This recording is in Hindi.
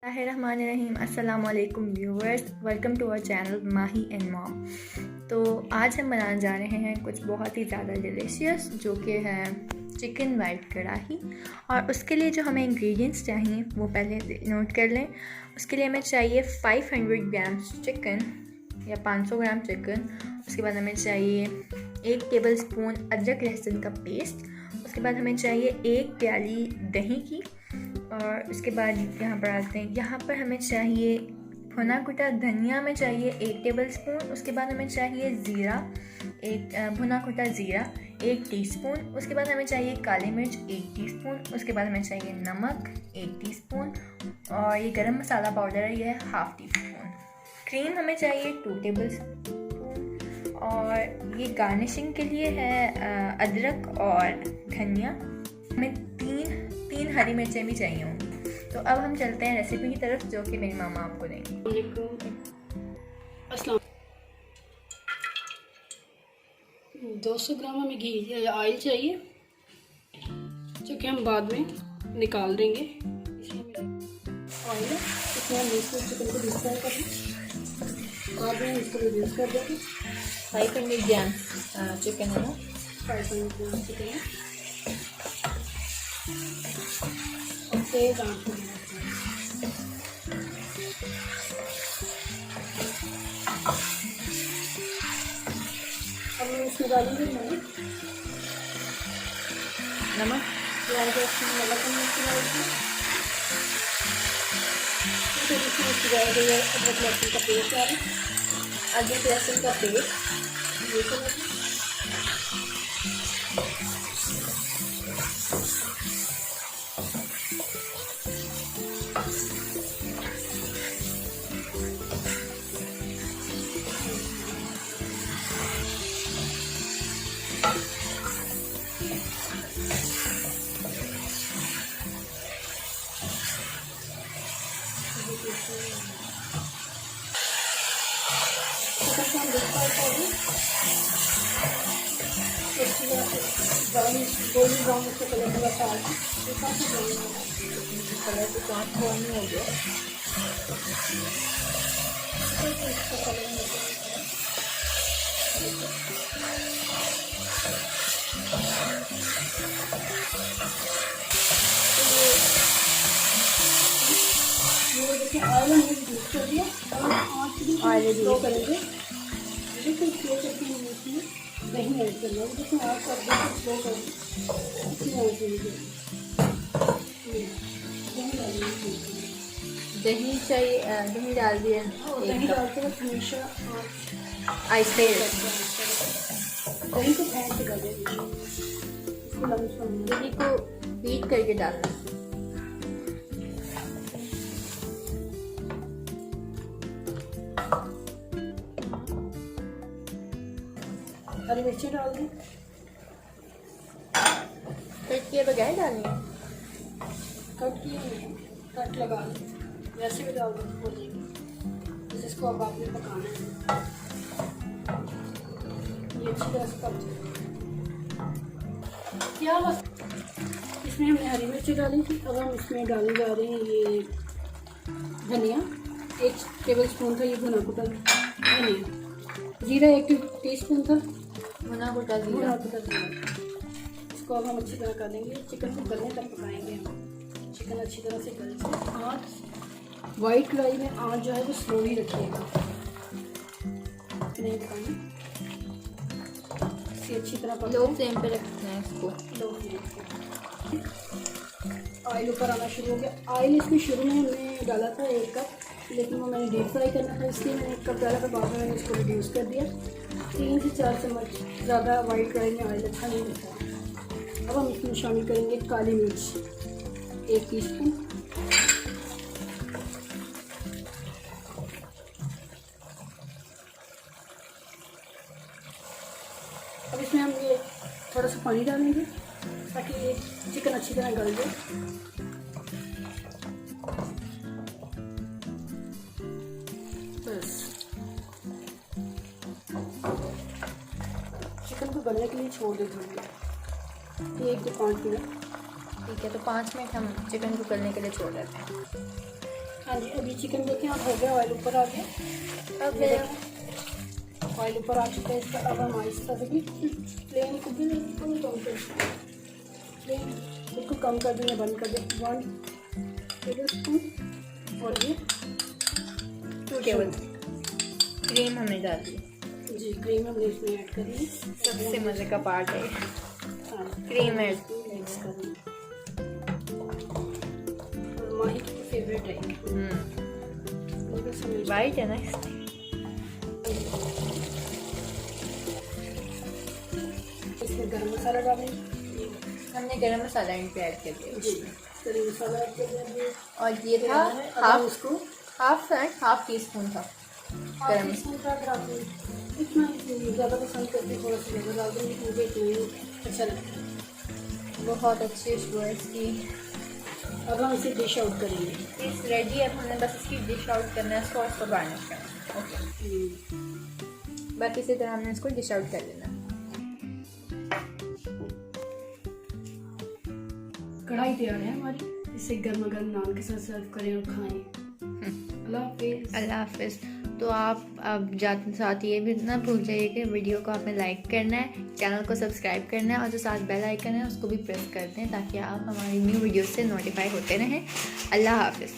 बिस्मिल्लाहिर्रहमानिर्रहीम। अस्सलाम वालेकुम viewers, welcome to our channel Mahi and mom. तो आज हम बनाने जा रहे हैं कुछ बहुत ही ज़्यादा डिलीशियस, जो कि है चिकन वाइट कढ़ाही। और उसके लिए जो हमें इंग्रेडिएंट्स चाहिए वो पहले नोट कर लें। उसके लिए हमें चाहिए 500 ग्राम्स चिकन या 500 ग्राम चिकन। उसके बाद हमें चाहिए 1 टेबल स्पून अदरक लहसुन का पेस्ट। उसके बाद हमें चाहिए 1 प्याली दही की। और उसके बाद यहाँ पर आते हैं, यहाँ पर हमें चाहिए भुना कुटा धनिया में चाहिए 1 टेबल स्पून। उसके बाद हमें चाहिए ज़ीरा, भुना कुटा ज़ीरा 1 टीस्पून। उसके बाद हमें चाहिए काली मिर्च 1 टीस्पून। उसके बाद हमें चाहिए नमक 1 टीस्पून। और ये गरम मसाला पाउडर है, ये है ½ टीस्पून। क्रीम हमें चाहिए 2 टेबल स्पून। और ये गार्निशिंग के लिए है अदरक और धनिया। हमें तीन हरी मिर्चें भी चाहिए होंगी। तो अब हम चलते हैं रेसिपी की तरफ, जो कि मेरी मामा आपको देंगी। अस्सलाम। 200 ग्राम हमें घी या ऑयल चाहिए, जो कि हम बाद में निकाल देंगे। ऑयल इसमें हम इसको चिकन को डीप फ्राई करेंगे, बाद में इसको रिड्यूस कर देंगे। 500 ग्राम चिकन है ना, 500 ग्राम चिकन है। और तेज आंच पर अब हम इसमें डालेंगे नमक। नमक नमक फिर इसमें उसकी जाएगा ये अदरक लहसुन का पेस्ट डालें। अदरक लहसुन का पेस्ट ये करेंगे। गोल्डन ब्राउन उसका कलर थोड़ा सा कलर तो काफ़ी कौन हो गया। इसका कलर ये देखिए ऑयल हमने यूज कर दिया। और आँच भी स्लो करेंगे, बिल्कुल स्लो करके हम इसमें दही ऐड करना है। देखिए आँच कर बिल्कुल स्लो करेंगे, इसमें आँच दही डालेंगे। दही चाहिए, दही डाल दिए। दही डालते वक्त हमेशा आइसक्रीम दही को फेंट के डालें, इसको लम्स दही को बीट करके डालना। हरी मिर्ची डाल दें। कट किए बगैर डालनी है, कट किए नहीं, कट लगा दें, वैसे भी डाल दें हो जाएगी। बस इसको अब आपने पकाना है, ये अच्छी तरह से पक जाए। क्या बस इसमें हमने हरी मिर्ची डाली थी, अब हम इसमें डालने जा रहे हैं ये धनिया। 1 टेबल स्पून था ये भुना कुटा धनिया। जीरा 1 टीस्पून था भुना कुटा जीरा। इसको अब हम अच्छी तरह कर लेंगे। चिकन को गलने तक पकाएंगे हम। चिकन अच्छी तरह से गल जाए। आँच वाइट कढ़ाई में आँच जो है वो स्लोली रखिएगा, नहीं पकानी, इसे अच्छी तरह लो फ्लेम पे रखना है इसको। Low flame. ऑयल ऊपर आना शुरू हो गया। ऑयल इसमें शुरू में हमने डाला था 1 कप, लेकिन वो मैंने डीप फ्राई करना था, इसलिए मैंने 1 कप डाला था। बाद में मैंने इसको रिड्यूस कर दिया। 3 से 4 चम्मच, ज़्यादा वाइट कढ़ाई में ऑयल अच्छा नहीं लगता। अब हम इसमें शामिल करेंगे काली मिर्च 1 टीस्पून। अब इसमें हम ये थोड़ा सा पानी डालेंगे ताकि ये चिकन अच्छी तरह गल जाए। बस चिकन को गलने के लिए छोड़ दे थोड़ी देर, 1 से 5 मिनट। ठीक है, तो 5 मिनट हम चिकन को गलने के लिए छोड़ देते हैं। हाँ जी, अभी चिकन देखें आप हो गया, ऑयल ऊपर आ गया। अब ऑयल ऊपर आ चुका है इसका। अब हम आहिस्ता से भी फ्लेम को बिल्कुल कम कर फ्लेम बिल्कुल कम कर देंगे, बंद कर दें। 1 टेबल स्पून और ये 2 केवल क्रीम हमने डाल दी जी, क्रीम हमने इसमें ऐड करी। सबसे मज़े का पार्ट है हाँ, क्रीम ऐड मिक्स करनी। और माही की फेवरेट है वाइट है ना इसकी। इसमें गरम मसाला डालेंगे। हमने गरम मसाला इन पे ऐड कर दिया जी, गरम मसाला ऐड कर देंगे। और ये था हाफ टी स्पून था गरम मसाला। अगर आप इतना ज़्यादा पसंद करते हैं थोड़ा सा ज़्यादा डाल देंगे, मुझे इतना ही अच्छा लगता है। बहुत अच्छी खुशबू है इसकी। अब हम इसे डिश आउट करेंगे। इस रेडी। अब हमने बस इसकी डिश आउट करना है, सॉस को गार्निश करना है। ओके, बाकी इसी तरह हमने इसको डिश आउट कर लेना। कढ़ाई तैयार है हमारी, इसे गर्मा गर्म नान के साथ सर्व करें और खाएं। अल्लाह हाफिज़। अल्लाह हाफिज़। तो आप अब जाते साथ ये भी ना भूल जाइए कि वीडियो को आपने लाइक करना है, चैनल को सब्सक्राइब करना है और जो साथ बेल आइकन है उसको भी प्रेस कर दें ताकि आप हमारी न्यू वीडियो से नोटिफाई होते रहें। अल्लाह हाफिज़।